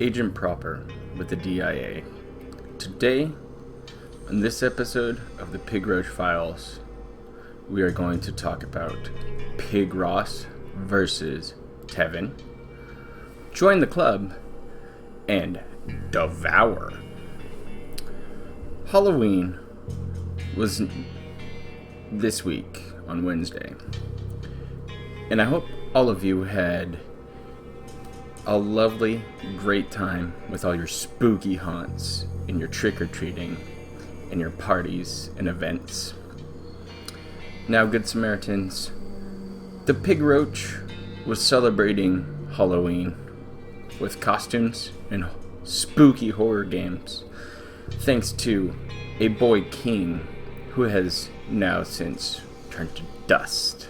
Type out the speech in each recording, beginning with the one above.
Agent Proper with the DIA. Today, in this episode of the Pig Roach Files, we are going to talk about Pig Roach versus Tevin, Join the Club, and Devour. Halloween was this week on Wednesday, and I hope all of you had a lovely, great time with all your spooky haunts and your trick-or-treating and your parties and events. Now, Good Samaritans, the Pig Roach was celebrating Halloween with costumes and spooky horror games, thanks to a boy king who has now since turned to dust.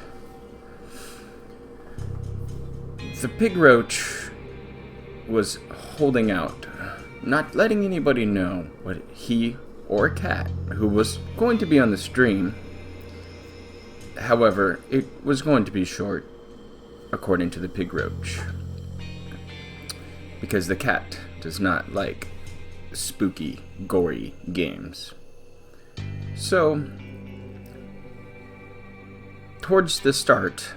The Pig Roach was holding out, not letting anybody know what he or Cat, who was going to be on the stream. However, it was going to be short, according to the Pig Roach, because the cat does not like spooky, gory games. So, towards the start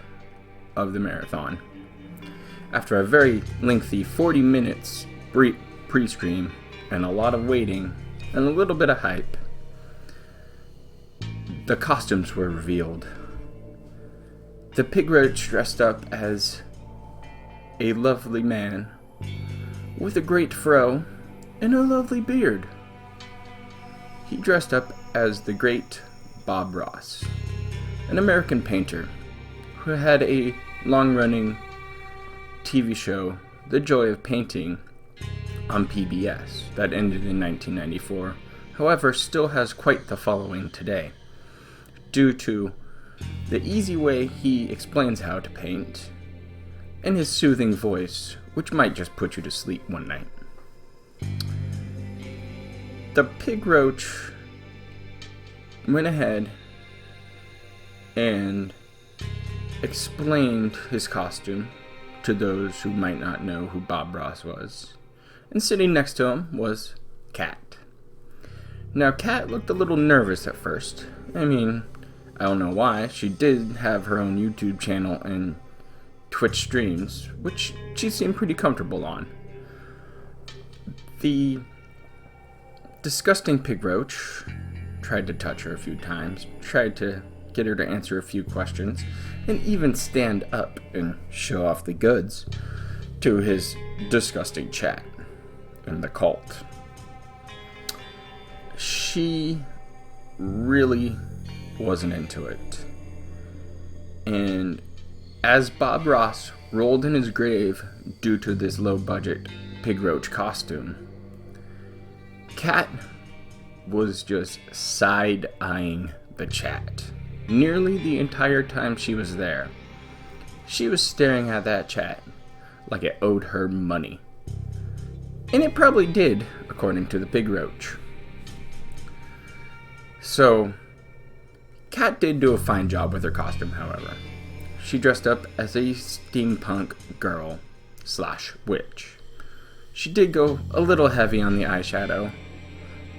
of the marathon, after a very lengthy 40 minutes pre-stream and a lot of waiting and a little bit of hype, the costumes were revealed. The Pig Roach dressed up as a lovely man with a great fro and a lovely beard. He dressed up as the great Bob Ross, an American painter who had a long-running TV show, The Joy of Painting, on PBS that ended in 1994, however still has quite the following today, due to the easy way he explains how to paint, and his soothing voice, which might just put you to sleep one night. The Pig Roach went ahead and explained his costume to those who might not know who Bob Ross was. And sitting next to him was Cat. Now, Cat looked a little nervous at first. I mean, I don't know why. She did have her own YouTube channel and Twitch streams, which she seemed pretty comfortable on. The disgusting Pig Roach tried to touch her a few times, tried to get her to answer a few questions, and even stand up and show off the goods to his disgusting chat and the cult. She really wasn't into it. And as Bob Ross rolled in his grave due to this low-budget Pig Roach costume, Cat was just side-eyeing the chat. Nearly the entire time she was there, she was staring at that chat like it owed her money. And it probably did, according to the Pig Roach. So, Cat did do a fine job with her costume, however. She dressed up as a steampunk girl / witch. She did go a little heavy on the eyeshadow,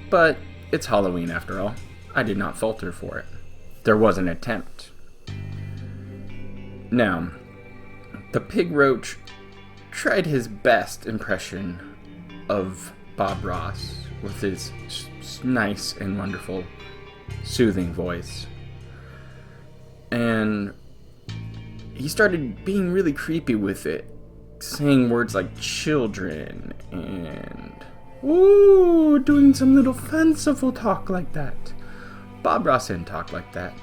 but it's Halloween after all. I did not fault her for it. There was an attempt. Now, the Pig Roach tried his best impression of Bob Ross with his nice and wonderful, soothing voice. And he started being really creepy with it, saying words like children and ooh, doing some little fanciful talk like that. Bob Ross didn't talk like that.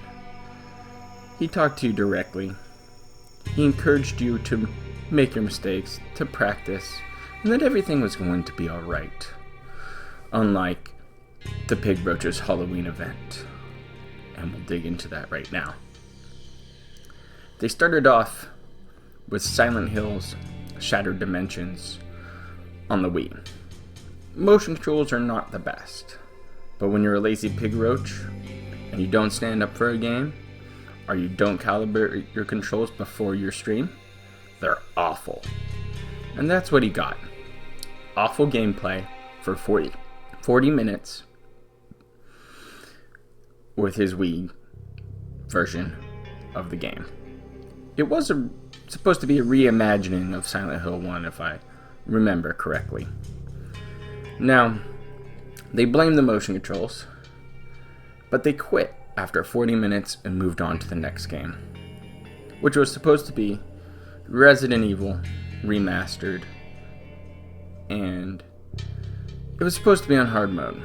He talked to you directly. He encouraged you to make your mistakes, to practice, and that everything was going to be alright. Unlike the Pig Roach's Halloween event. And we'll dig into that right now. They started off with Silent Hill's Shattered Dimensions on the Wii. Motion controls are not the best, but when you're a lazy Pig Roach and you don't stand up for a game, or you don't calibrate your controls before your stream, they're awful. And that's what he got. awful gameplay for 40 minutes with his Wii version of the game. It was supposed to be a reimagining of Silent Hill 1, if I remember correctly. Now, they blamed the motion controls, but they quit after 40 minutes and moved on to the next game, which was supposed to be Resident Evil remastered, and it was supposed to be on hard mode.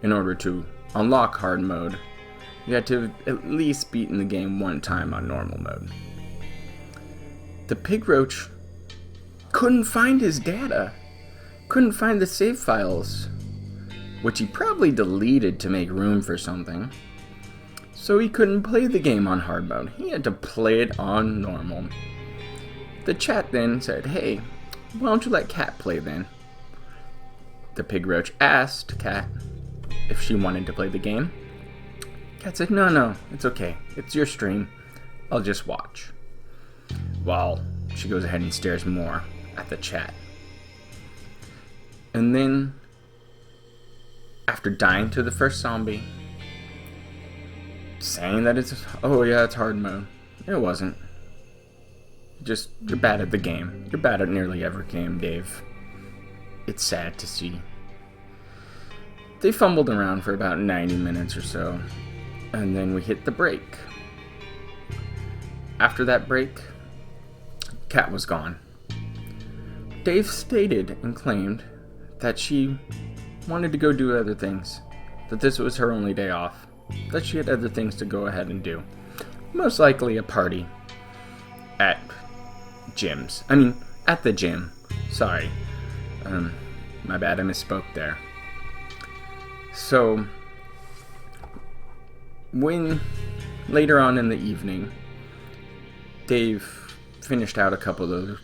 In order to unlock hard mode, you had to at least beaten the game one time on normal mode. The Pig Roach couldn't find his data, couldn't find the save files, which he probably deleted to make room for something, so he couldn't play the game on hard mode. He had to play it on normal. The chat then said, "Hey, why don't you let Kat play then?" The Pig Roach asked Kat if she wanted to play the game. Kat said, No, it's okay. It's your stream. I'll just watch." While she goes ahead and stares more at the chat. And then, after dying to the first zombie, saying that it's hard mode. It wasn't. You're bad at the game. You're bad at nearly every game, Dave. It's sad to see. They fumbled around for about 90 minutes or so, and then we hit the break. After that break, Kat was gone. Dave stated and claimed that she wanted to go do other things, that this was her only day off, that she had other things to go ahead and do. Most likely a party at at the gym. Sorry. My bad, I misspoke there. So, when later on in the evening, Dave finished out a couple of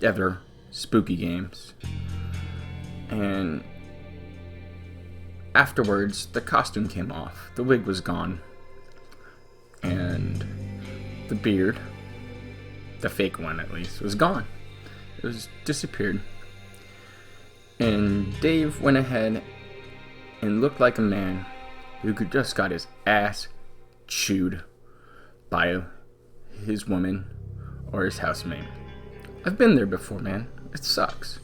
other spooky games, and afterwards the costume came off, the wig was gone, and the beard, the fake one at least, was gone. It was disappeared. And Dave went ahead and looked like a man who just got his ass chewed by his woman or his housemate. I've been there before, man. It sucks.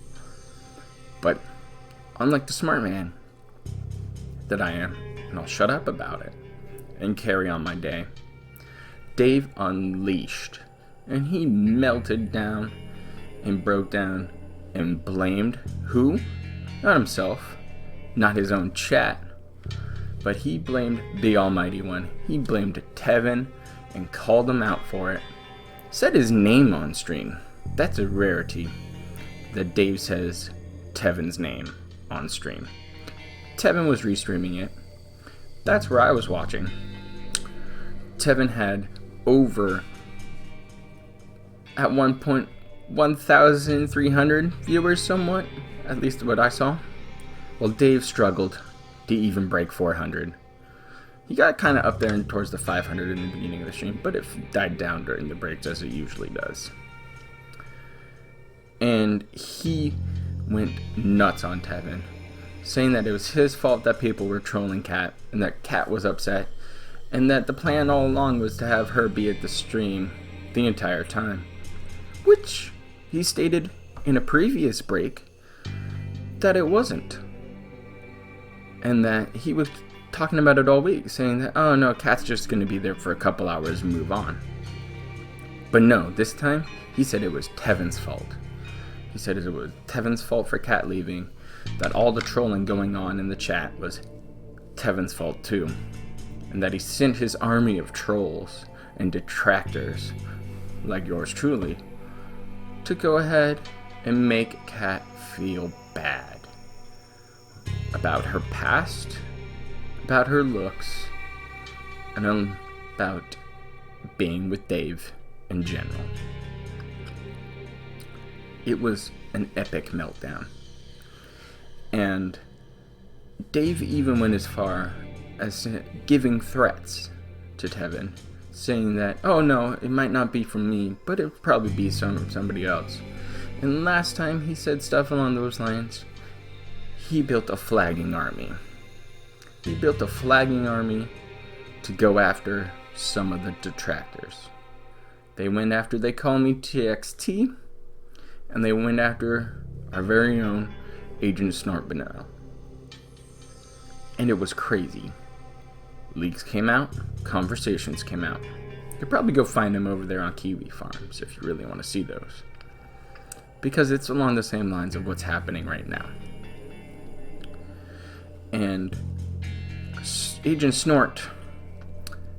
But unlike the smart man that I am, and I'll shut up about it and carry on my day, Dave unleashed, and he melted down and broke down and blamed who? Not himself, not his own chat, but he blamed the Almighty One. He blamed Tevin and called him out for it. Said his name on stream. That's a rarity that Dave says Tevin's name on stream. Tevin was restreaming it. That's where I was watching. Tevin had over, at one point, 1,300 viewers somewhat, at least what I saw. Well, Dave struggled to even break 400. He got kind of up there and towards the 500 in the beginning of the stream, but it died down during the breaks as it usually does. And he went nuts on Tevin, saying that it was his fault that people were trolling Kat, and that Kat was upset, and that the plan all along was to have her be at the stream the entire time. Which he stated in a previous break that it wasn't. And that he was talking about it all week, saying that, oh no, Kat's just going to be there for a couple hours and move on. But no, this time, he said it was Tevin's fault. He said it was Tevin's fault for Kat leaving, that all the trolling going on in the chat was Tevin's fault too, and that he sent his army of trolls and detractors, like yours truly, to go ahead and make Kat feel bad about her past, about her looks, and about being with Dave in general. It was an epic meltdown. And Dave even went as far as giving threats to Tevin, saying that, oh no, it might not be from me, but it'll probably be somebody else. And last time he said stuff along those lines, he built a flagging army. He built a flagging army to go after some of the detractors. They went after They Call Me TXT, and they went after our very own Agent Snort Burnell. And it was crazy. Leaks came out, conversations came out. You could probably go find them over there on Kiwi Farms if you really want to see those. Because it's along the same lines of what's happening right now. And Agent Snort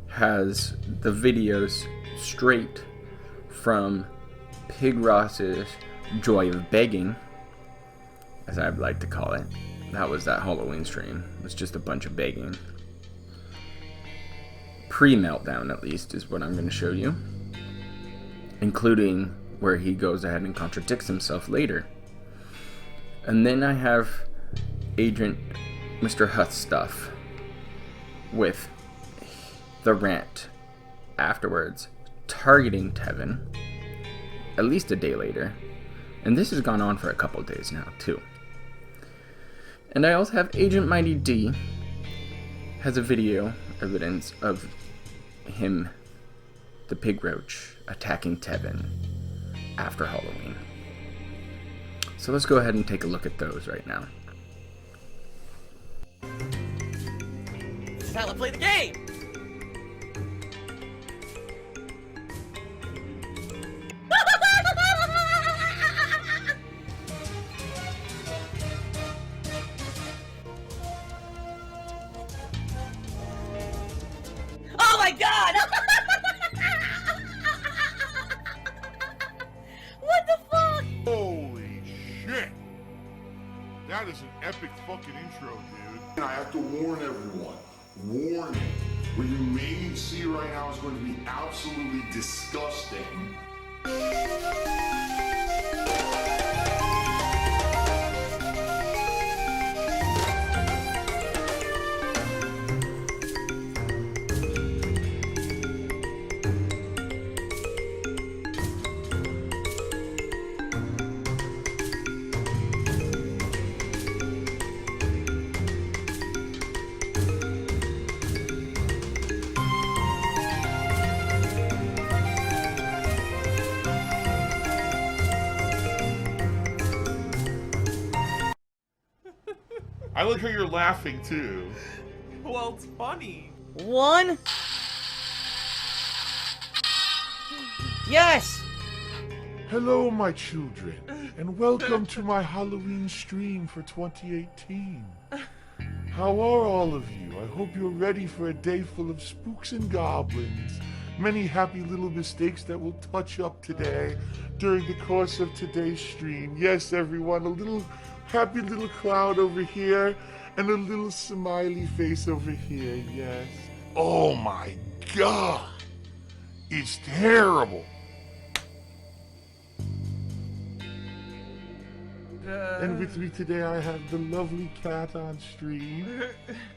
has the videos straight from Pig Roach's Joy of Begging, as I'd like to call it. That was that Halloween stream. It was just a bunch of begging. Pre-meltdown, at least, is what I'm going to show you. Including where he goes ahead and contradicts himself later. And then I have Agent Mrhuth stuff with the rant afterwards, targeting Tevin, at least a day later. And this has gone on for a couple days now, too. And I also have Agent Mighty D has a video evidence of him, the Pig Roach, attacking Tevin after Halloween. So let's go ahead and take a look at those right now. This is how I play the game! Oh my god! What the fuck? Holy shit! That is an epic fucking intro, dude. And I have to warn everyone. Warning. What you may see right now is going to be absolutely disgusting. I like how you're laughing too. Well, it's funny. One. Yes! Hello, my children, and welcome to my Halloween stream for 2018. How are all of you? I hope you're ready for a day full of spooks and goblins. Many happy little mistakes that will touch up today during the course of today's stream. Yes, everyone, a little happy little cloud over here and a little smiley face over here, yes. Oh my god! It's terrible! And with me today I have the lovely cat on stream.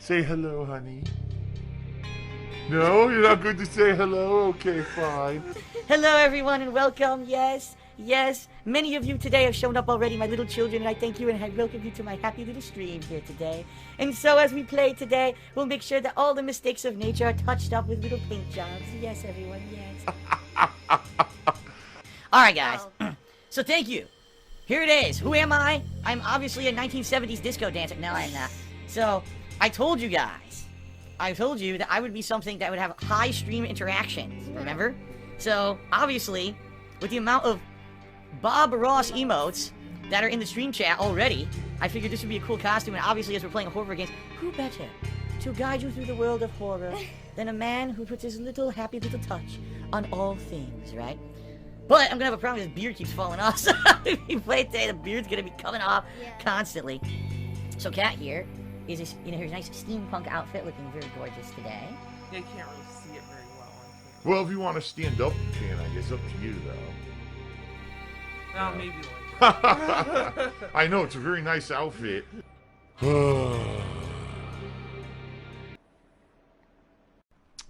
Say hello, honey. No? You're not going to say hello? Okay, fine. Hello everyone and welcome, yes, yes. Many of you today have shown up already, my little children, and I thank you and I welcome you to my happy little stream here today. And so as we play today, we'll make sure that all the mistakes of nature are touched up with little paint jobs. Yes, everyone, yes. Alright guys, so thank you. Here it is. Who am I? I'm obviously a 1970s disco dancer. No, I'm not. So, I told you guys. I told you that I would be something that would have high stream interactions, remember? So, obviously, with the amount of Bob Ross emotes that are in the stream chat already, I figured this would be a cool costume, and obviously as we're playing horror games, who better to guide you through the world of horror than a man who puts his little happy little touch on all things, right? But I'm gonna have a problem, his beard keeps falling off, so if you play today, the beard's gonna be coming off constantly. So Cat here is this, you know, her nice steampunk outfit looking very gorgeous today. Yeah, you can't really see it very well on camera. Well, if you want to stand up, you can, I guess. Up to you, though. Oh, maybe later. I know, it's a very nice outfit.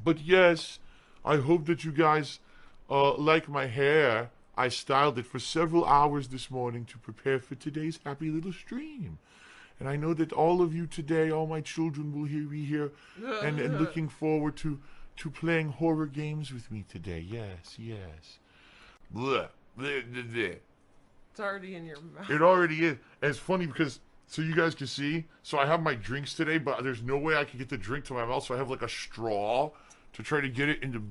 But yes, I hope that you guys like my hair. I styled it for several hours this morning to prepare for today's happy little stream. And I know that all of you today, all my children will be here and looking forward to playing horror games with me today. Yes, yes. Blech. Blech, blech, blech. It's already in your mouth. It already is. And it's funny because, so you guys can see, so I have my drinks today, but there's no way I can get the drink to my mouth, so I have like a straw to try to get it into...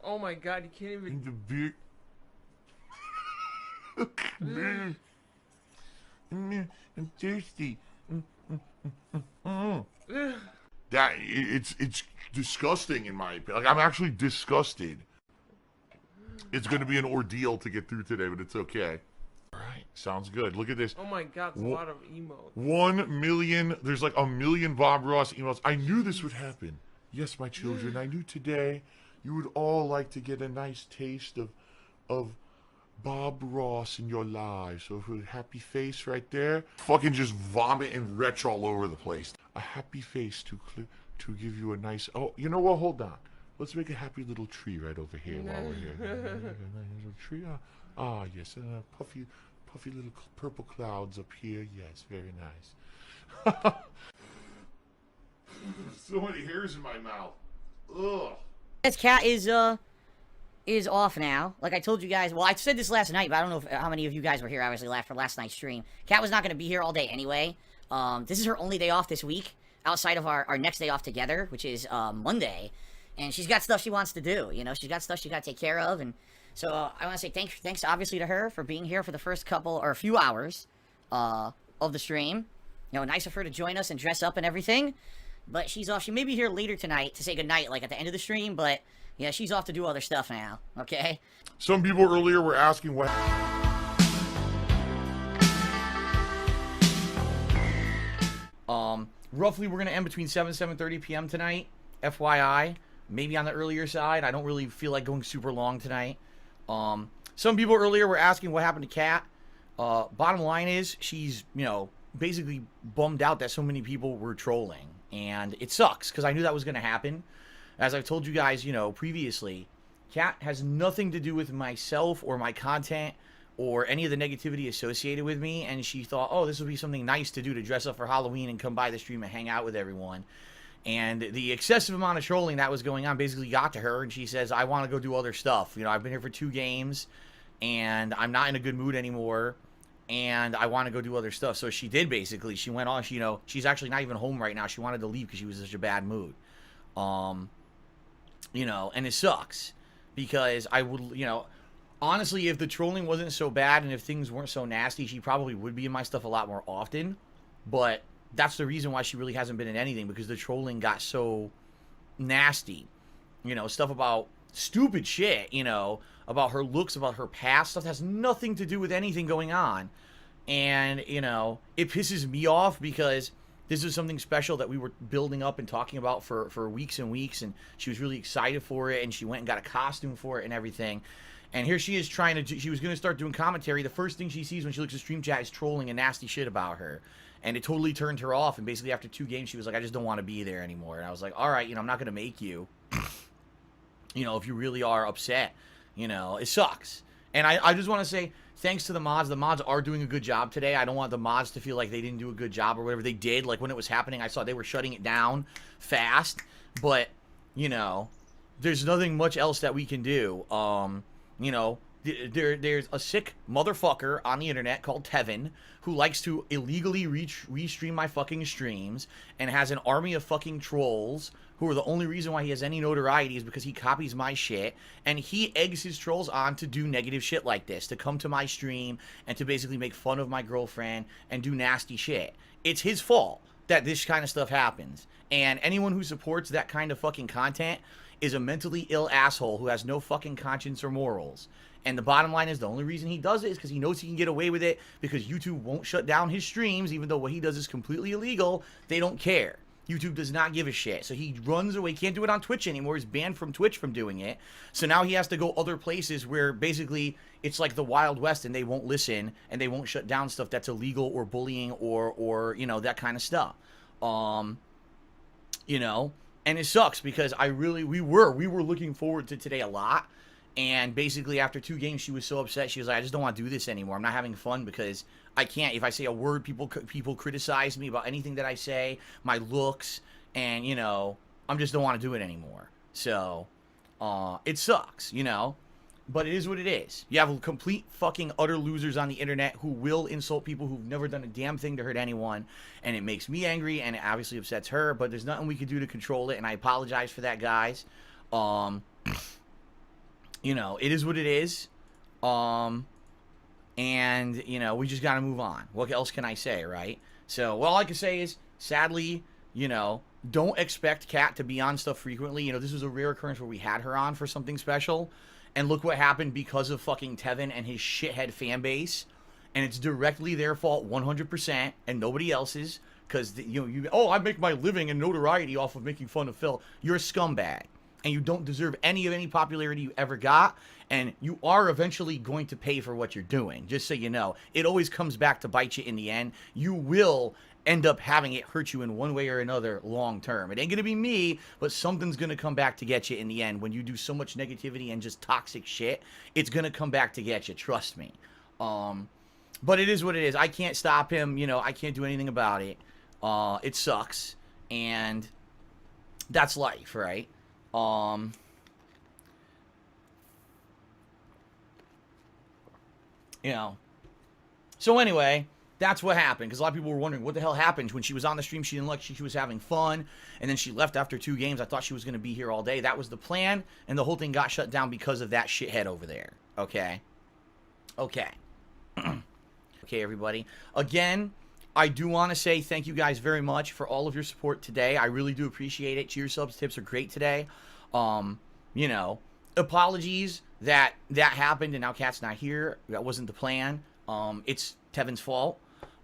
Oh my god, you can't even... Into beer... I'm thirsty. That it's disgusting in my opinion. Like, I'm actually disgusted. It's going to be an ordeal to get through today, but it's okay. All right, sounds good. Look at this. Oh my god, it's a lot of emotes. 1 million. There's like 1 million Bob Ross emails. I knew this would happen. Yes, my children. I knew today you would all like to get a nice taste of Bob Ross in your lives. So with a happy face right there, fucking just vomit and retch all over the place. A happy face to give you a nice. Oh, you know what? Hold on. Let's make a happy little tree right over here while we're here. A nice little tree. Ah, yes, puffy little purple clouds up here. Yes, very nice. So many hairs in my mouth. Ugh. This cat is off now. Like I told you guys, well, I said this last night, but I don't know how many of you guys were here, obviously, for last night's stream. Cat was not going to be here all day anyway. This is her only day off this week, outside of our next day off together, which is Monday. And she's got stuff she wants to do, you know? She's got stuff she got to take care of, and so I want to say thanks obviously to her for being here for the first a few hours of the stream. You know, nice of her to join us and dress up and everything. But she's off. She may be here later tonight to say goodnight, like at the end of the stream, but yeah, she's off to do other stuff now, okay? Some people earlier were asking what... Roughly we're going to end between 7:30 p.m. tonight, FYI. Maybe on the earlier side. I don't really feel like going super long tonight. Some people earlier were asking what happened to Kat. Bottom line is, she's, you know, basically bummed out that so many people were trolling. And it sucks, because I knew that was going to happen. As I've told you guys, you know, previously, Kat has nothing to do with myself or my content or any of the negativity associated with me. And she thought, oh, this would be something nice to do to dress up for Halloween and come by the stream and hang out with everyone. And the excessive amount of trolling that was going on basically got to her, and she says, I want to go do other stuff. You know, I've been here for 2 games, and I'm not in a good mood anymore, and I want to go do other stuff. So she did, basically. She went on, you know, she's actually not even home right now. She wanted to leave because she was in such a bad mood. You know, and it sucks, because I would, you know, honestly, if the trolling wasn't so bad and if things weren't so nasty, she probably would be in my stuff a lot more often, but... That's the reason why she really hasn't been in anything, because the trolling got so nasty. You know, stuff about stupid shit, you know, about her looks, about her past, stuff that has nothing to do with anything going on. And, you know, it pisses me off because this is something special that we were building up and talking about for weeks and weeks, and she was really excited for it, and she went and got a costume for it and everything. And here she is trying to, she was going to start doing commentary. The first thing she sees when she looks at stream chat is trolling and nasty shit about her. And it totally turned her off. And basically after 2 games, she was like, I just don't want to be there anymore. And I was like, all right, you know, I'm not going to make you. You know, if you really are upset, you know, it sucks. And I just want to say thanks to the mods. The mods are doing a good job today. I don't want the mods to feel like they didn't do a good job or whatever. They did. Like when it was happening, I saw they were shutting it down fast. But, you know, there's nothing much else that we can do. You know, there's a sick motherfucker on the internet called Tevin who likes to illegally restream my fucking streams and has an army of fucking trolls who are the only reason why he has any notoriety is because he copies my shit, and he eggs his trolls on to do negative shit like this, to come to my stream and to basically make fun of my girlfriend and do nasty shit. It's his fault that this kind of stuff happens, and anyone who supports that kind of fucking content is a mentally ill asshole who has no fucking conscience or morals. And the bottom line is the only reason he does it is because he knows he can get away with it because YouTube won't shut down his streams, even though what he does is completely illegal. They don't care. YouTube does not give a shit. So he runs away. Can't do it on Twitch anymore. He's banned from Twitch from doing it. So now he has to go other places where basically it's like the Wild West and they won't listen and they won't shut down stuff that's illegal or bullying or you know, that kind of stuff. You know, and it sucks because we were looking forward to today a lot. And basically after 2 games, she was so upset. She was like, I just don't want to do this anymore. I'm not having fun because I can't. If I say a word, people criticize me about anything that I say, my looks, and, you know, I just don't want to do it anymore. So, it sucks, you know. But it is what it is. You have complete fucking utter losers on the internet who will insult people who've never done a damn thing to hurt anyone. And it makes me angry, and it obviously upsets her. But there's nothing we can do to control it, and I apologize for that, guys. You know, it is what it is. And, you know, we just got to move on. What else can I say, right? So, all I can say is, sadly, you know, don't expect Kat to be on stuff frequently. You know, this was a rare occurrence where we had her on for something special. And look what happened because of fucking Tevin and his shithead fan base. And it's directly their fault 100% and nobody else's. Because, you know, oh, I make my living and notoriety off of making fun of Phil. You're a scumbag. And you don't deserve any popularity you ever got. And you are eventually going to pay for what you're doing. Just so you know. It always comes back to bite you in the end. You will end up having it hurt you in one way or another long term. It ain't gonna be me, but something's gonna come back to get you in the end. When you do so much negativity and just toxic shit, it's gonna come back to get you, trust me. But it is what it is. I can't stop him, you know, I can't do anything about it. It sucks, and that's life, right? You know, so anyway, that's what happened, because a lot of people were wondering what the hell happened. When she was on the stream, she didn't look, she was having fun, and then she left after 2 games. I thought she was going to be here all day. That was the plan, and the whole thing got shut down because of that shithead over there. Okay? Okay. Okay, everybody. Again, I do want to say thank you guys very much for all of your support today. I really do appreciate it. Cheer subs tips are great today. You know, apologies that happened, and now Kat's not here. That wasn't the plan. It's Tevin's fault.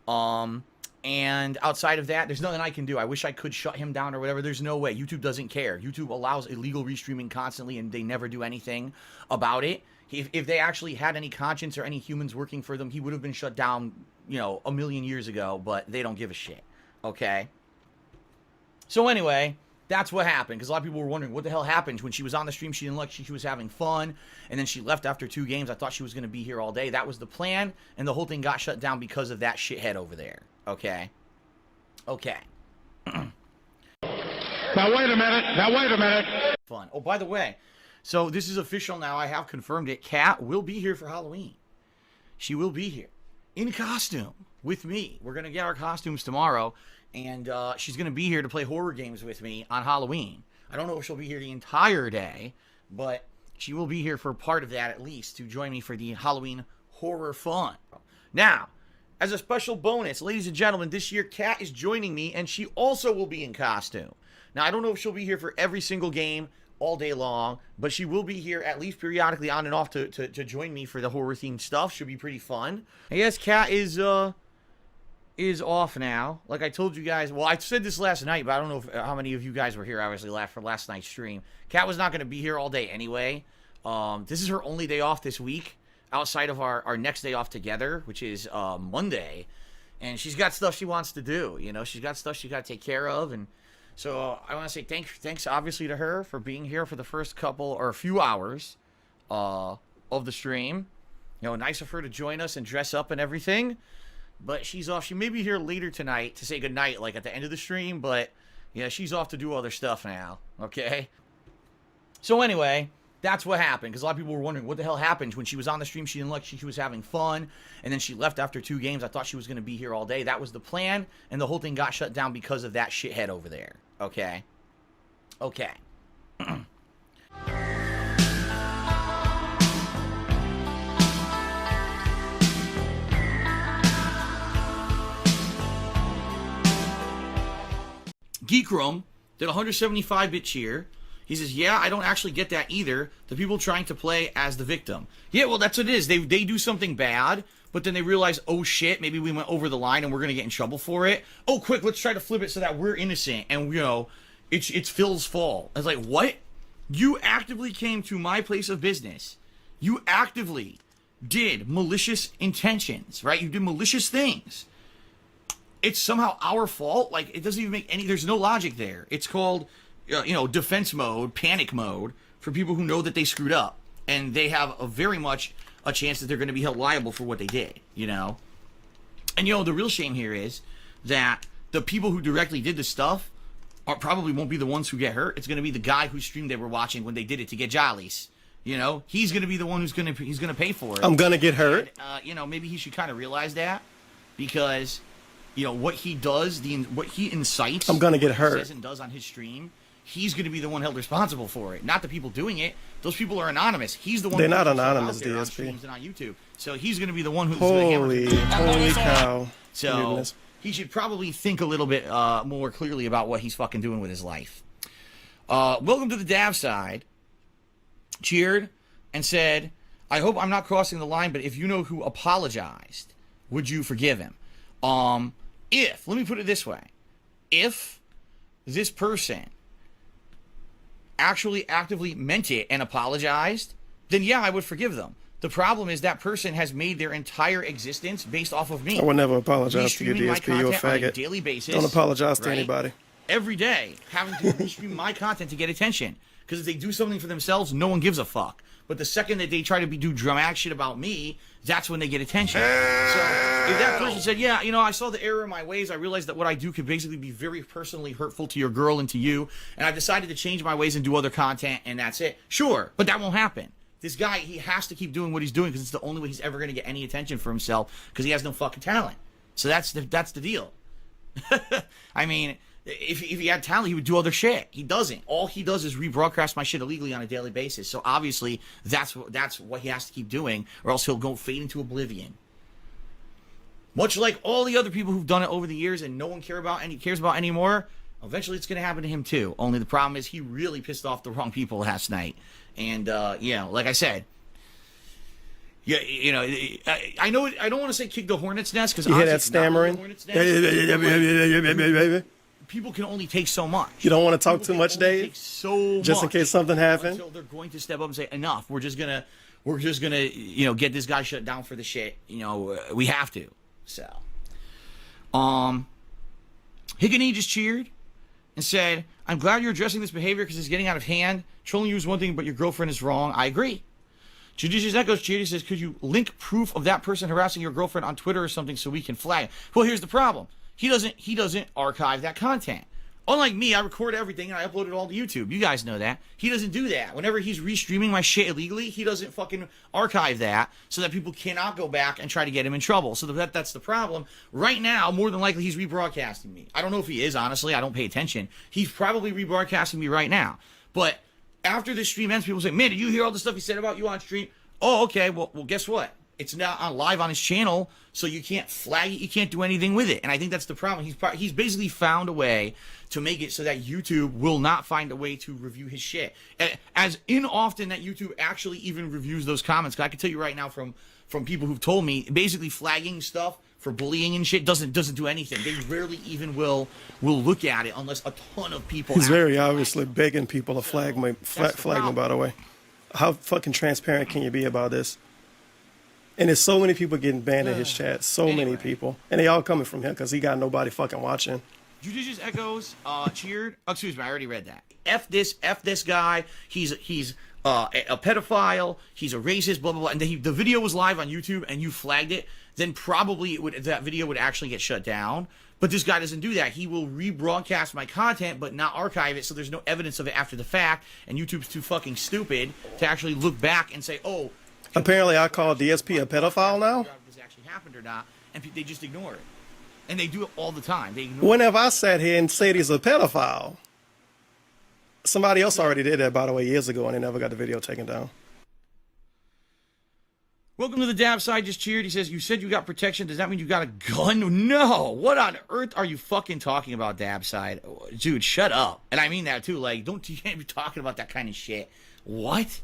And outside of that, there's nothing I can do. I wish I could shut him down or whatever. There's no way. YouTube doesn't care. YouTube allows illegal restreaming constantly, and they never do anything about it. If they actually had any conscience or any humans working for them, he would have been shut down, you know, a million years ago, but they don't give a shit. Okay? So anyway, that's what happened, because a lot of people were wondering what the hell happened. When she was on the stream, she didn't look, she was having fun, and then she left after 2 games. I thought she was going to be here all day. That was the plan, and the whole thing got shut down because of that shithead over there. Okay? Okay. Now wait a minute. Fun. Oh, by the way, so this is official now. I have confirmed it. Kat will be here for Halloween. She will be here in costume with me. We're going to get our costumes tomorrow. And she's going to be here to play horror games with me on Halloween. I don't know if she'll be here the entire day, but she will be here for part of that at least to join me for the Halloween horror fun. Now, as a special bonus, ladies and gentlemen, this year Kat is joining me, and she also will be in costume. Now, I don't know if she'll be here for every single game all day long, but she will be here at least periodically on and off to join me for the horror-themed stuff. Should be pretty fun. I guess Kat is off now. Like I told you guys, well, I said this last night, but I don't know how many of you guys were here, obviously, for last night's stream. Kat was not going to be here all day anyway. This is her only day off this week, outside of our next day off together, which is Monday. And she's got stuff she wants to do, you know. She's got stuff she's got to take care of. And so I want to say thanks, obviously, to her for being here for the first couple, or a few hours of the stream. You know, nice of her to join us and dress up and everything. But she's off. She may be here later tonight to say goodnight, like at the end of the stream. But, yeah, she's off to do other stuff now. Okay? So, anyway, that's what happened. Because a lot of people were wondering what the hell happened. When she was on the stream, she didn't look, she was having fun. And then she left after 2 games. I thought she was going to be here all day. That was the plan. And the whole thing got shut down because of that shithead over there. Okay? Okay. Geekrum did 175-bit cheer. He says, yeah, I don't actually get that either. The people trying to play as the victim. Yeah, well, that's what it is. They do something bad, but then they realize, oh, shit, maybe we went over the line and we're going to get in trouble for it. Oh, quick, let's try to flip it so that we're innocent. And, you know, it's Phil's fault. I was like, what? You actively came to my place of business. You actively did malicious intentions, right? You did malicious things. It's somehow our fault. Like, it doesn't even make any, there's no logic there. It's called, you know, defense mode, panic mode, for people who know that they screwed up. and they have a very much a chance that they're going to be held liable for what they did, you know? And, you know, the real shame here is that the people who directly did this stuff probably won't be the ones who get hurt. It's going to be the guy whose stream they were watching when they did it to get jollies. You know, he's going to be the one who's going to pay for it. I'm going to get hurt. And, you know, maybe he should kind of realize that, because, you know, what he does, what he incites, I'm going to get hurt. Says and does on his stream, he's going to be the one held responsible for it, not the people doing it. Those people are anonymous. He's the one. They're not anonymous, DSP. On streams and on YouTube. So he's going to be the one who's holy cow. So he should probably think a little bit more clearly about what he's fucking doing with his life. Welcome to the Dav side. Cheered and said, I hope I'm not crossing the line, but if you know who apologized, would you forgive him? Let me put it this way. If this person actually actively meant it and apologized, then yeah, I would forgive them. The problem is that person has made their entire existence based off of me. I would never apologize to you, DSP. You're a faggot. On a daily basis. Don't apologize to anybody. Every day, having to restream my content to get attention. Because if they do something for themselves, no one gives a fuck. But the second that they try to do dramatic shit about me, that's when they get attention. So if that person said, yeah, you know, I saw the error in my ways, I realized that what I do could basically be very personally hurtful to your girl and to you, and I decided to change my ways and do other content, and that's it. Sure, but that won't happen. This guy, he has to keep doing what he's doing because it's the only way he's ever going to get any attention for himself, because he has no fucking talent. So that's the deal. I mean, if he had talent, he would do other shit. He doesn't. All he does is rebroadcast my shit illegally on a daily basis. So obviously, that's what he has to keep doing, or else he'll go fade into oblivion. Much like all the other people who've done it over the years, and no one cares about anymore. Eventually, it's going to happen to him too. Only the problem is he really pissed off the wrong people last night. And you know, like I said, yeah, you know, I know I don't want to say kick the hornet's nest, because you hear that stammering. People can only take so much. You don't want to talk too much, Dave. Just in case something happens. Until they're going to step up and say, enough. We're just gonna, you know, get this guy shut down for the shit. You know, we have to. So, Higgany just cheered and said, I'm glad you're addressing this behavior because it's getting out of hand. Trolling you is one thing, but your girlfriend is wrong. I agree. Judicious Echoes cheered. He says, could you link proof of that person harassing your girlfriend on Twitter or something so we can flag? Well, here's the problem. He doesn't archive that content. Unlike me, I record everything and I upload it all to YouTube. You guys know that. He doesn't do that. Whenever he's restreaming my shit illegally, he doesn't fucking archive that so that people cannot go back and try to get him in trouble. So that's the problem. Right now, more than likely, he's rebroadcasting me. I don't know if he is, honestly. I don't pay attention. He's probably rebroadcasting me right now. But after this stream ends, people say, man, did you hear all the stuff he said about you on stream? Oh, okay. Well, guess what? It's now on live on his channel, so you can't flag it, you can't do anything with it. And I think that's the problem. He's basically found a way to make it so that YouTube will not find a way to review his shit. As often that YouTube actually even reviews those comments. I can tell you right now from people who've told me, basically flagging stuff for bullying and shit doesn't do anything. They rarely even will look at it unless a ton of people. He's very obviously begging people to flag me, by the way. How fucking transparent can you be about this? And there's so many people getting banned in his chat. So many people. And they all coming from him because he got nobody fucking watching. Judicious Echoes cheered. Oh, excuse me, I already read that. F this guy. He's a pedophile. He's a racist, blah, blah, blah. And the video was live on YouTube and you flagged it. Then probably that video would actually get shut down. But this guy doesn't do that. He will rebroadcast my content but not archive it, so there's no evidence of it after the fact. And YouTube's too fucking stupid to actually look back and say, oh, apparently I call DSP a pedophile now? If this actually happened or not, and they just ignore it. And they do it all the time. Whenever I sat here and said he's a pedophile, somebody else already did that, by the way, years ago, and they never got the video taken down. Welcome to the Dab side. Just cheered. He says, you said you got protection. Does that mean you got a gun? No. What on earth are you fucking talking about, Dab side? Dude, shut up. And I mean that too. Like, you can't be talking about that kind of shit. What?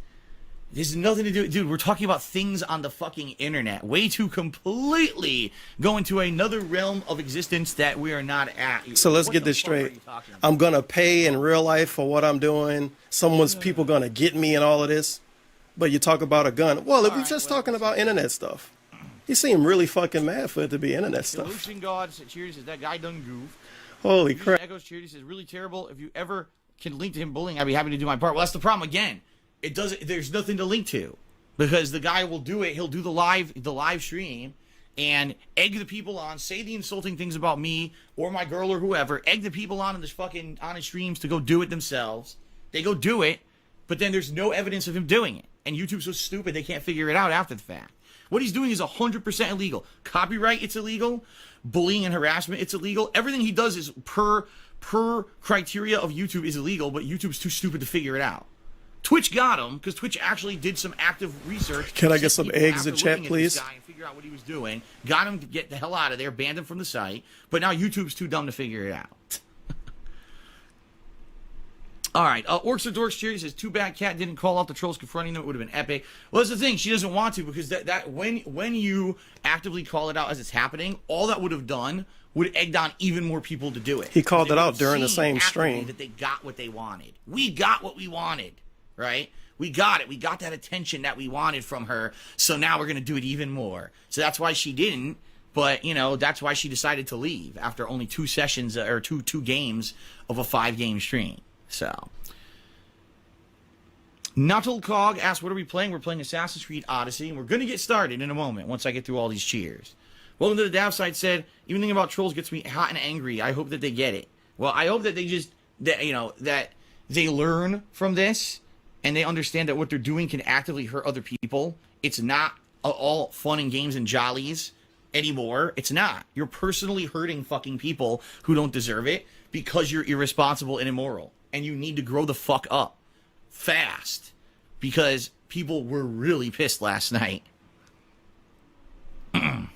There's nothing to do. Dude, we're talking about things on the fucking internet. Way to completely go into another realm of existence that we are not at. So let's get this straight. I'm going to pay in real life for what I'm doing. People going to get me and all of this. But you talk about a gun. Well, if we're just talking about internet stuff. He seemed really fucking mad for it to be internet stuff. Illusion God cheers says, that guy done goof. Holy crap. Echoes cheers. He says, really terrible. If you ever can link to him bullying, I'd be happy to do my part. Well, that's the problem again. it doesn't. There's nothing to link to because the guy will do it. He'll do the live stream and egg the people on, say the insulting things about me or my girl or whoever. Egg the people on his streams to go do it themselves. They go do it, but then there's no evidence of him doing it. And YouTube's so stupid they can't figure it out after the fact. What he's doing is 100% illegal. Copyright, it's illegal. Bullying and harassment, it's illegal. Everything he does is per criteria of YouTube is illegal, but YouTube's too stupid to figure it out. Twitch got him because Twitch actually did some active research. Can I get some eggs in chat, please? And figure out what he was doing. Got him to get the hell out of there. Banned him from the site. But now YouTube's too dumb to figure it out. All right, Orcs or Dorks Cheer says, too bad Cat didn't call out the trolls confronting them. It would have been epic. Well, that's the thing. She doesn't want to because that when you actively call it out as it's happening, all that would have done would egg on even more people to do it. He called it out during the same stream. That they got what they wanted. We got what we wanted, right? We got it. We got that attention that we wanted from her. So now we're going to do it even more. So that's why she didn't. But, you know, that's why she decided to leave after only 2 sessions or two games of a 5-game stream. So, Nuttlecog asks, what are we playing? We're playing Assassin's Creed Odyssey, and we're going to get started in a moment once I get through all these cheers. Welcome to the Dav side said, even thinking about trolls gets me hot and angry. I hope that they get it. Well, I hope that they just, that they learn from this, and they understand that what they're doing can actively hurt other people. It's not all fun and games and jollies anymore. It's not. You're personally hurting fucking people who don't deserve it because you're irresponsible and immoral. And you need to grow the fuck up fast because people were really pissed last night. All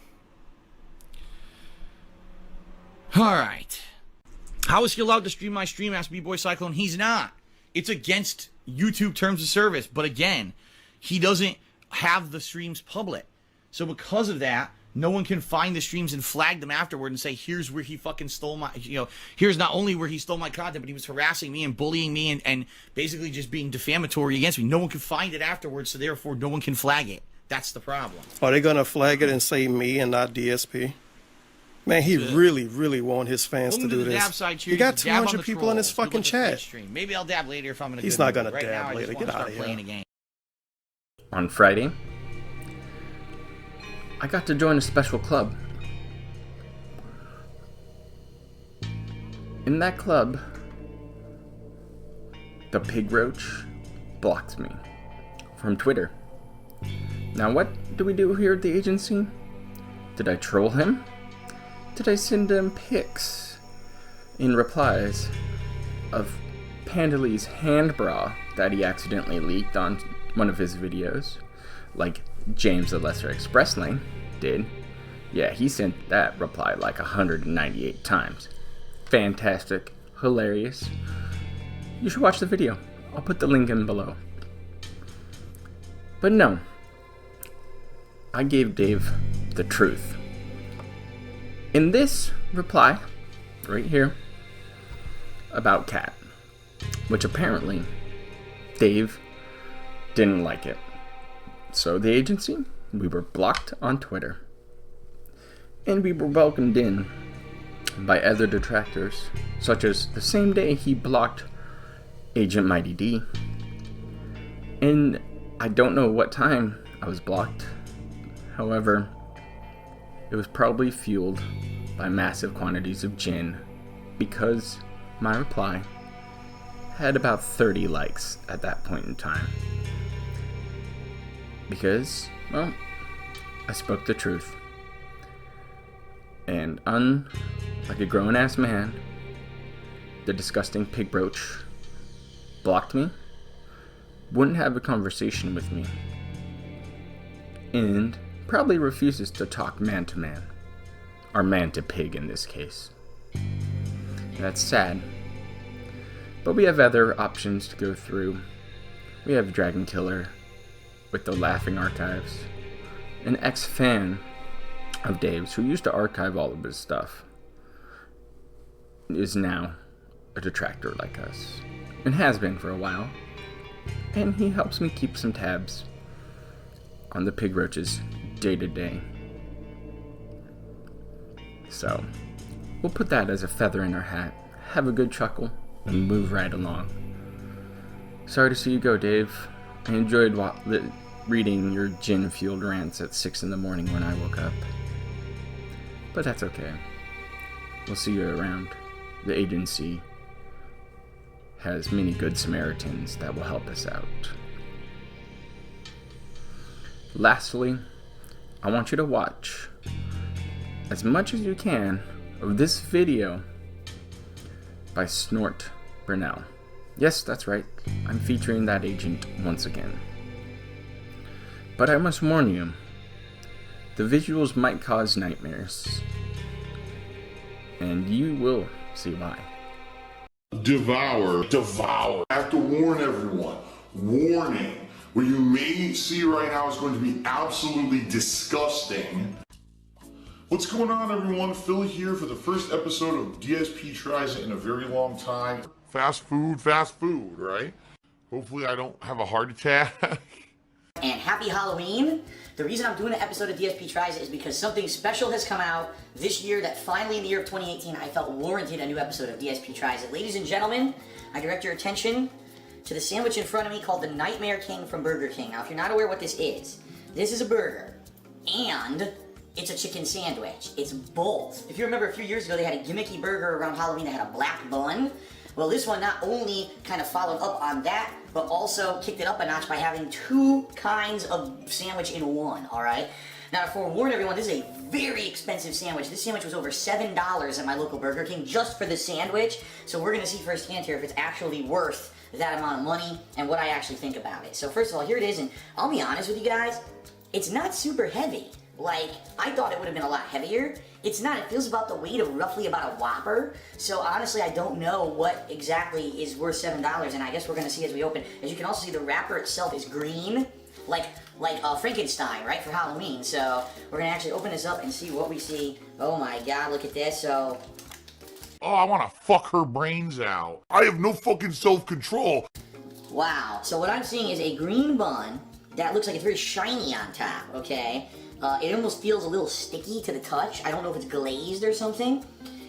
right. How is he allowed to stream my stream? Asked B-Boy Cyclone. He's not. It's against YouTube terms of service. But again, he doesn't have the streams public. So because of that, no one can find the streams and flag them afterward and say, here's where he fucking stole my, here's not only where he stole my content, but he was harassing me and bullying me and basically just being defamatory against me. No one can find it afterwards, so therefore no one can flag it. That's the problem. Are they going to flag it and say me and not DSP? Man, he really, really want his fans to do this. He got 200 people in his fucking chat. Maybe I'll dab later if I'm in a He's not going to dab later. Get out of here. On Friday, I got to join a special club. In that club, the Pig Roach blocked me from Twitter. Now what do we do here at the agency? Did I troll him? Did I send him pics in replies of Pandalee's hand bra that he accidentally leaked on one of his videos, like James the Lesser Express Lane did? Yeah, he sent that reply like 198 times. Fantastic. Hilarious. You should watch the video. I'll put the link in below. But no. I gave Dave the truth. In this reply, right here, about Cat, which apparently Dave didn't like it. So the agency, we were blocked on Twitter. And we were welcomed in by other detractors, such as the same day he blocked Agent Mighty D. And I don't know what time I was blocked. However, it was probably fueled by massive quantities of gin, because my reply had about 30 likes at that point in time. Because, well, I spoke the truth. And like a grown-ass man, the disgusting Pig Roach blocked me, wouldn't have a conversation with me, and probably refuses to talk man-to-man, or man-to-pig in this case. That's sad. But we have other options to go through. We have Dragon Killer with the Laughing Archives, an ex-fan of Dave's who used to archive all of his stuff, is now a detractor like us, and has been for a while, and he helps me keep some tabs on the Pig Roaches day to day. So, we'll put that as a feather in our hat, have a good chuckle, and move right along. Sorry to see you go, Dave. I enjoyed reading your gin-fueled rants at 6 in the morning when I woke up. But that's okay. We'll see you around. The agency has many good Samaritans that will help us out. Lastly, I want you to watch as much as you can of this video by Snort Burnell. Yes, that's right. I'm featuring that agent once again. But I must warn you, the visuals might cause nightmares. And you will see why. Devour. I have to warn everyone. Warning. What you may see right now is going to be absolutely disgusting. What's going on, everyone? Phil here for the first episode of DSP Tries It in a very long time. Fast food, right? Hopefully I don't have a heart attack. And happy Halloween! The reason I'm doing an episode of DSP Tries It is because something special has come out this year that finally in the year of 2018 I felt warranted a new episode of DSP Tries It. Ladies and gentlemen, I direct your attention to the sandwich in front of me called the Nightmare King from Burger King. Now if you're not aware what this is a burger and it's a chicken sandwich. It's both. If you remember a few years ago they had a gimmicky burger around Halloween that had a black bun. Well, this one not only kind of followed up on that, but also kicked it up a notch by having two kinds of sandwich in one, alright? Now, to forewarn everyone, this is a very expensive sandwich. This sandwich was over $7 at my local Burger King just for the sandwich, so we're going to see firsthand here if it's actually worth that amount of money and what I actually think about it. So first of all, here it is, and I'll be honest with you guys, it's not super heavy. Like, I thought it would have been a lot heavier. It's not. It feels about the weight of roughly about a Whopper. So honestly, I don't know what exactly is worth $7, and I guess we're gonna see as we open. As you can also see, the wrapper itself is green, like Frankenstein, right, for Halloween. So we're gonna actually open this up and see what we see. Oh my God, look at this. So. Oh, I want to fuck her brains out. I have no fucking self-control. Wow. So what I'm seeing is a green bun that looks like it's very shiny on top. Okay. It almost feels a little sticky to the touch. I don't know if it's glazed or something.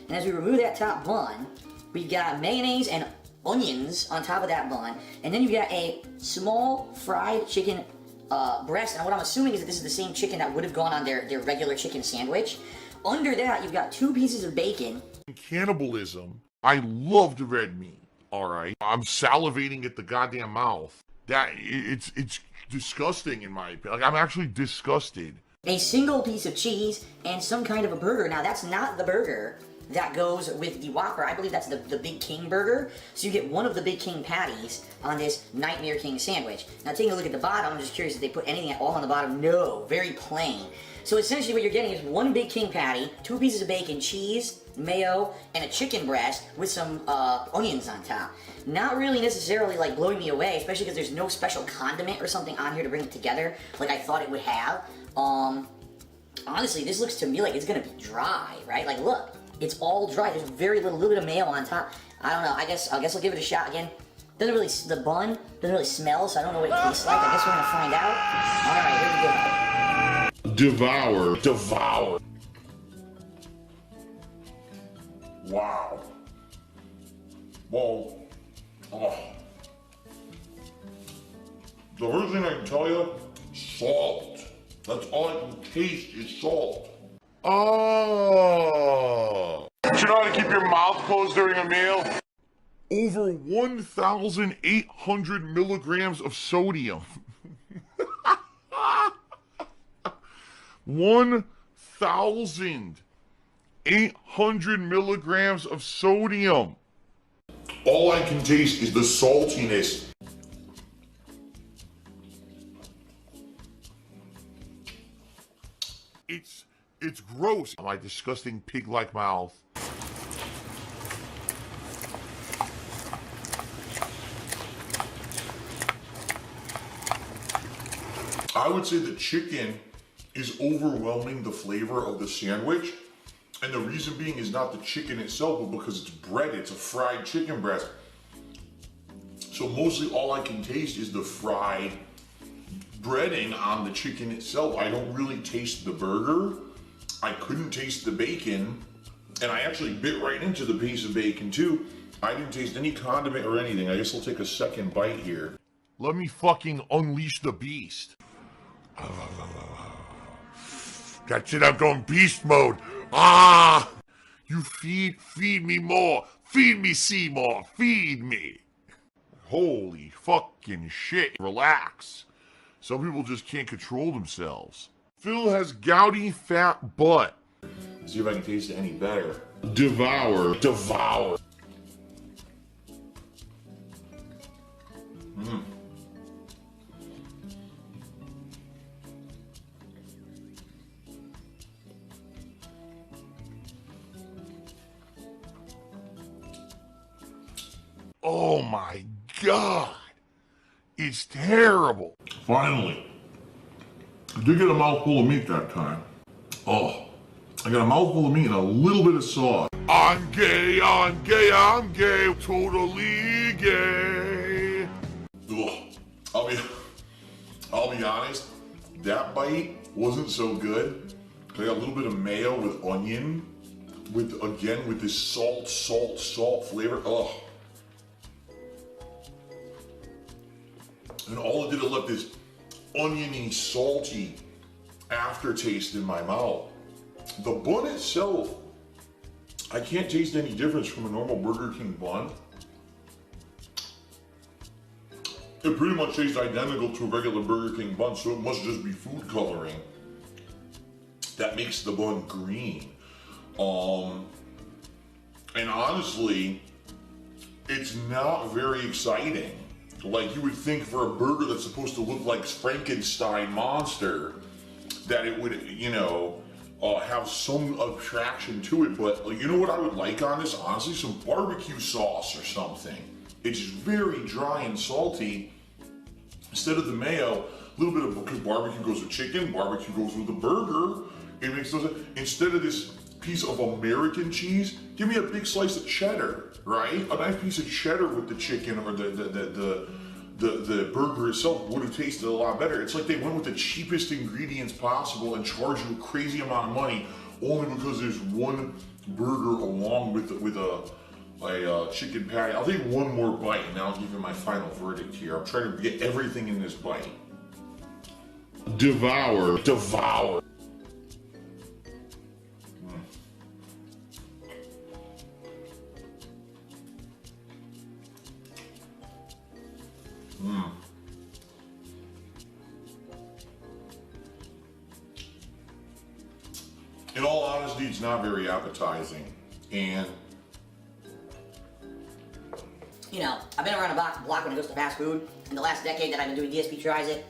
And as we remove that top bun, we've got mayonnaise and onions on top of that bun. And then you've got a small fried chicken breast. And what I'm assuming is that this is the same chicken that would have gone on their regular chicken sandwich. Under that, you've got 2 pieces of bacon. Cannibalism. I loved red meat. All right. I'm salivating at the goddamn mouth. It's disgusting in my opinion. Like, I'm actually disgusted. A single piece of cheese, and some kind of a burger. Now, that's not the burger that goes with the Whopper. I believe that's the Big King burger. So you get one of the Big King patties on this Nightmare King sandwich. Now, taking a look at the bottom, I'm just curious if they put anything at all on the bottom. No, very plain. So essentially what you're getting is 1 Big King patty, 2 pieces of bacon, cheese, mayo, and a chicken breast with some onions on top. Not really necessarily like blowing me away, especially because there's no special condiment or something on here to bring it together like I thought it would have. Honestly, this looks to me like it's gonna be dry, right? Like, look, it's all dry. There's very little bit of mayo on top. I don't know. I guess I'll give it a shot again. Doesn't really, the bun doesn't really smell, so I don't know what it tastes like. I guess we're gonna find out. All right, here we go. Devour. Wow. Well, the first thing I can tell you, salt. That's all I can taste is salt. Oh. Do you know how to keep your mouth closed during a meal? Over 1,800 milligrams of sodium. 1,800 milligrams of sodium. All I can taste is the saltiness. It's gross. My disgusting pig-like mouth. I would say the chicken is overwhelming the flavor of the sandwich. And the reason being is not the chicken itself, but because it's bread. It's a fried chicken breast. So mostly all I can taste is the fried breading on the chicken itself. I don't really taste the burger. I couldn't taste the bacon. And I actually bit right into the piece of bacon too. I didn't taste any condiment or anything. I guess I'll take a second bite here. Let me fucking unleash the beast. That's it, I'm going beast mode. Ah! You feed me more. Feed me, Seymour. Feed me. Holy fucking shit. Relax. Some people just can't control themselves. Phil has gouty fat butt. Let's see if I can taste it any better. Devour. Devour. Mmm. Oh my God. It's terrible. Finally. I did get a mouthful of meat that time. Oh. I got a mouthful of meat and a little bit of sauce. I'm gay, I'm gay, I'm gay. Totally gay. Ugh. I'll be honest. That bite wasn't so good. I got a little bit of mayo with onion. With this salt flavor. Ugh. And all it did, it left this oniony, salty aftertaste in my mouth. The bun itself, I can't taste any difference from a normal Burger King bun. It pretty much tastes identical to a regular Burger King bun, so it must just be food coloring that makes the bun green. And honestly, it's not very exciting. Like you would think for a burger that's supposed to look like Frankenstein monster, that it would, you know, have some attraction to it. But you know what I would like on this? Honestly, some barbecue sauce or something. It's very dry and salty. Instead of the mayo, a little bit of, because barbecue goes with chicken, barbecue goes with the burger. It makes those, instead of this piece of American cheese, give me a big slice of cheddar, right? A nice piece of cheddar with the chicken or the burger itself would have tasted a lot better. It's like they went with the cheapest ingredients possible and charged you a crazy amount of money only because there's one burger along with a chicken patty. I'll take one more bite and then I'll give you my final verdict here. I'm trying to get everything in this bite. Devour. Devour. Mm. In all honesty, it's not very appetizing, and you know, I've been around a block when it goes to fast food. In the last decade that I've been doing DSP Tries It,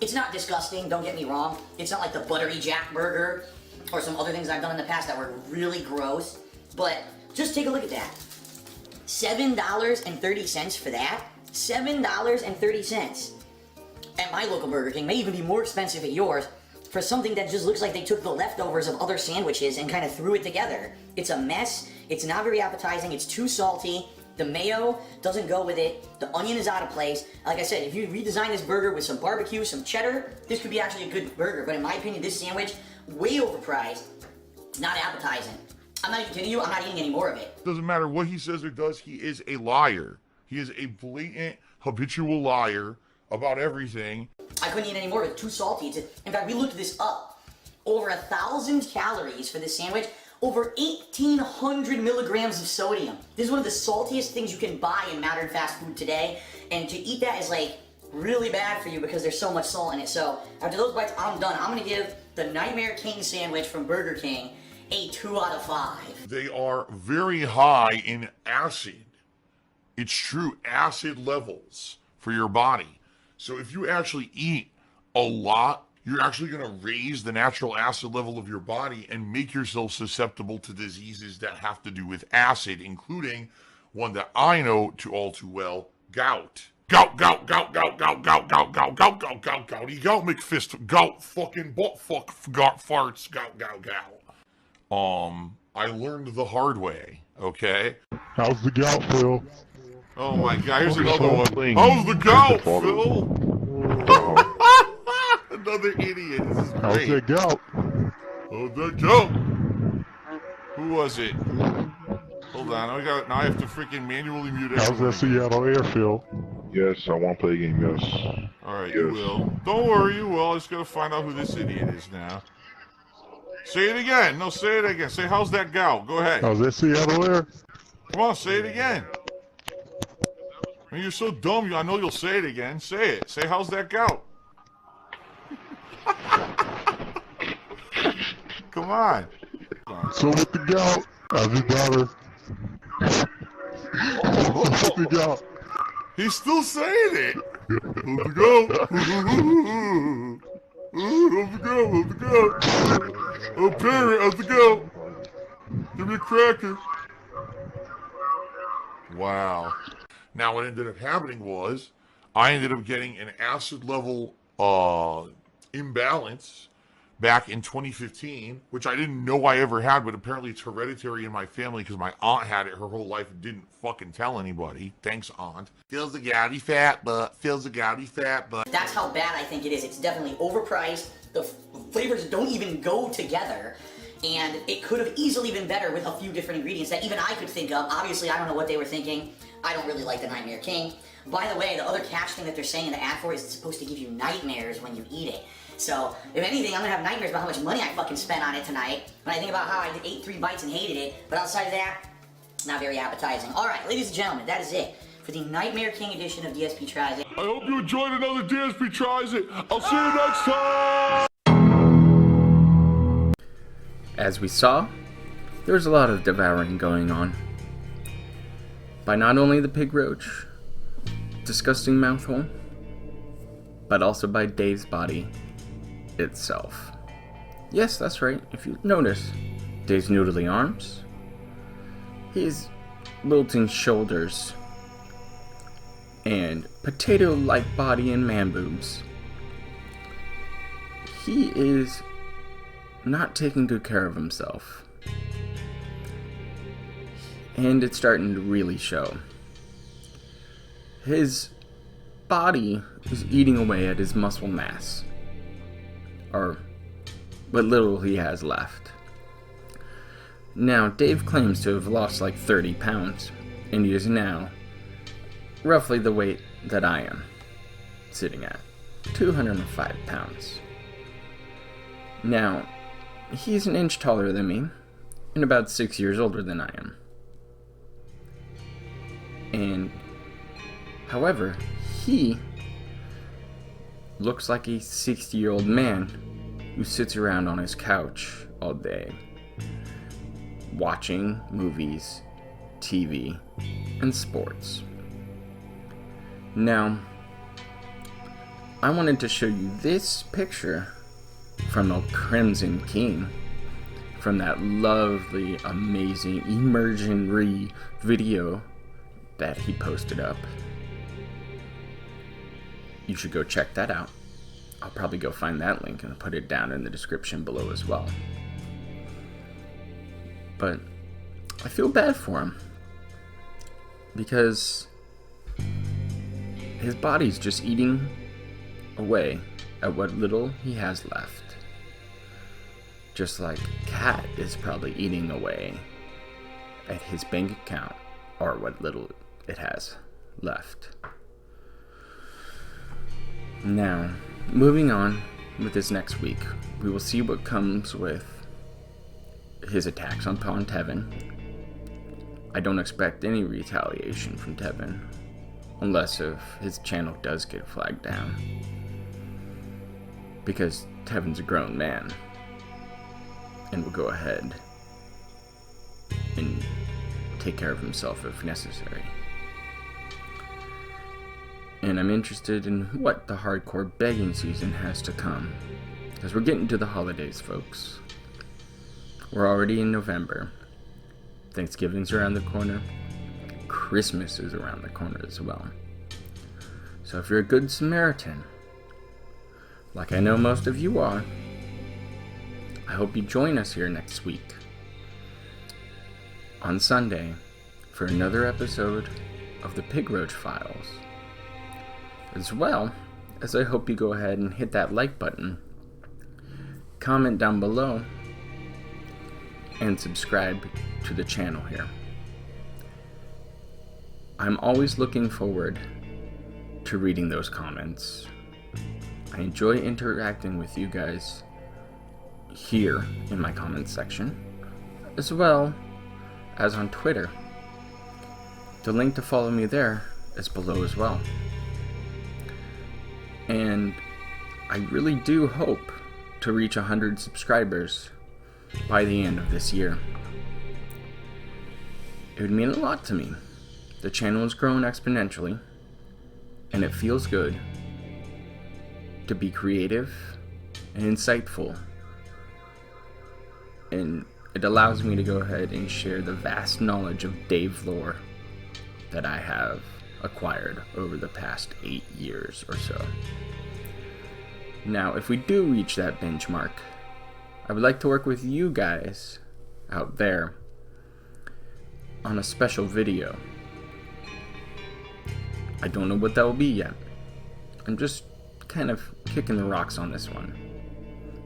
it's not disgusting, don't get me wrong. It's not like the Buttery Jack burger or some other things I've done in the past that were really gross, but just take a look at that. $7.30 for that? $7.30. At my local Burger King, may even be more expensive at yours, for something that just looks like they took the leftovers of other sandwiches and kind of threw it together. It's a mess, it's not very appetizing, it's too salty, the mayo doesn't go with it, the onion is out of place. Like I said, if you redesign this burger with some barbecue, some cheddar, this could be actually a good burger, but in my opinion, this sandwich, way overpriced, not appetizing. I'm not even kidding you, I'm not eating any more of it. Doesn't matter what he says or does, he is a liar. He is a blatant, habitual liar about everything. I couldn't eat any more, it's too salty. In fact, we looked this up. Over 1,000 calories for this sandwich, over 1,800 milligrams of sodium. This is one of the saltiest things you can buy in modern fast food today, and to eat that is like really bad for you because there's so much salt in it. So after those bites, I'm done. I'm gonna give the Nightmare King sandwich from Burger King a 2 out of 5. They are very high in acid. It's true, acid levels for your body. So if you actually eat a lot, you're actually going to raise the natural acid level of your body and make yourself susceptible to diseases that have to do with acid, including one that I know all too well, gout. Gout, gouty gout, McFist, gout, fucking butt fuck, gout, farts, gout. I learned the hard way, okay? How's the gout, Phil? Oh my God, here's another one. How's the gout, Phil? Another idiot. This is great. How's that gout? How's that gout? Who was it? Hold on, now I have to freaking manually mute How's that everyone. Seattle air, Phil? Yes, I want to play a game, yes. Alright, you will. Don't worry, you will. I just gotta find out who this idiot is now. Say it again. No, say it again. Say, how's that gal? Go ahead. How's that Seattle there? Come on, say it again. I mean, you're so dumb. I know you'll say it again. Say it. Say, how's that gout? Come on. So with the gout, how's your daughter? With the gout. He's still saying it. How's the gout? How's the gout? How's the gout? Oh, parent, how's the gout? Give me a cracker. Wow. Now what ended up happening was I ended up getting an acid level imbalance back in 2015, which I didn't know I ever had, but apparently it's hereditary in my family because my aunt had it her whole life and didn't fucking tell anybody. Thanks, aunt. Feels the gouty fat butt. Feels the gouty fat butt. That's how bad I think it is. It's definitely overpriced. The flavors don't even go together. And it could have easily been better with a few different ingredients that even I could think of. Obviously, I don't know what they were thinking. I don't really like the Nightmare King. By the way, the other catch thing that they're saying in the ad for is it's supposed to give you nightmares when you eat it. So, if anything, I'm gonna have nightmares about how much money I fucking spent on it tonight. When I think about how I ate 3 bites and hated it. But outside of that, not very appetizing. Alright, ladies and gentlemen, that is it for the Nightmare King edition of DSP Tries It. I hope you enjoyed another DSP Tries It. I'll see you next time. As we saw, there's a lot of devouring going on. By not only the Pig Roach, disgusting mouthhole, but also by Dave's body itself. Yes, that's right. If you notice, Dave's noodly arms, his wilting shoulders, and potato-like body and man boobs. He is not taking good care of himself. And it's starting to really show. His body is eating away at his muscle mass, or what little he has left. Now, Dave claims to have lost like 30 pounds, and he is now roughly the weight that I am, sitting at 205 pounds. Now, he's an inch taller than me, and about 6 years older than I am. And, however, he looks like a 60-year-old man who sits around on his couch all day, watching movies, TV, and sports. Now, I wanted to show you this picture from the Crimson King, from that lovely, amazing DeeEsRee video that he posted up. You should go check that out. I'll probably go find that link and put it down in the description below as well. But I feel bad for him because his body's just eating away at what little he has left. Just like Cat is probably eating away at his bank account, or what little it has left. Now, moving on with this next week, we will see what comes with his attacks upon Tevin. I don't expect any retaliation from Tevin, unless if his channel does get flagged down, because Tevin's a grown man and will go ahead and take care of himself if necessary. And I'm interested in what the hardcore begging season has to come, because we're getting to the holidays, folks. We're already in November. Thanksgiving's around the corner. Christmas is around the corner as well. So if you're a good Samaritan, like I know most of you are, I hope you join us here next week on Sunday for another episode of the Pig Roach Files. As well as I hope you go ahead and hit that like button, comment down below, and subscribe to the channel here. I'm always looking forward to reading those comments. I enjoy interacting with you guys here in my comments section, as well as on Twitter. The link to follow me there is below as well. And I really do hope to reach 100 subscribers by the end of this year. It would mean a lot to me. The channel has grown exponentially, and it feels good to be creative and insightful. And it allows me to go ahead and share the vast knowledge of Dave lore that I have acquired over the past 8 years or so. Now, if we do reach that benchmark, I would like to work with you guys out there on a special video. I don't know what that will be yet. I'm just kind of kicking the rocks on this one.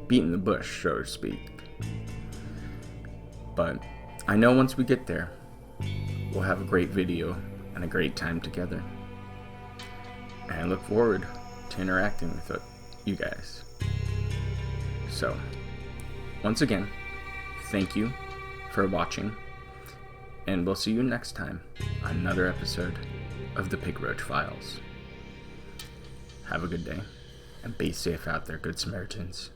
Beating the bush, so to speak. But I know once we get there, we'll have a great video and a great time together. And I look forward to interacting with you guys. So, once again, thank you for watching, and we'll see you next time on another episode of the Pig Roach Files. Have a good day, and be safe out there, good Samaritans.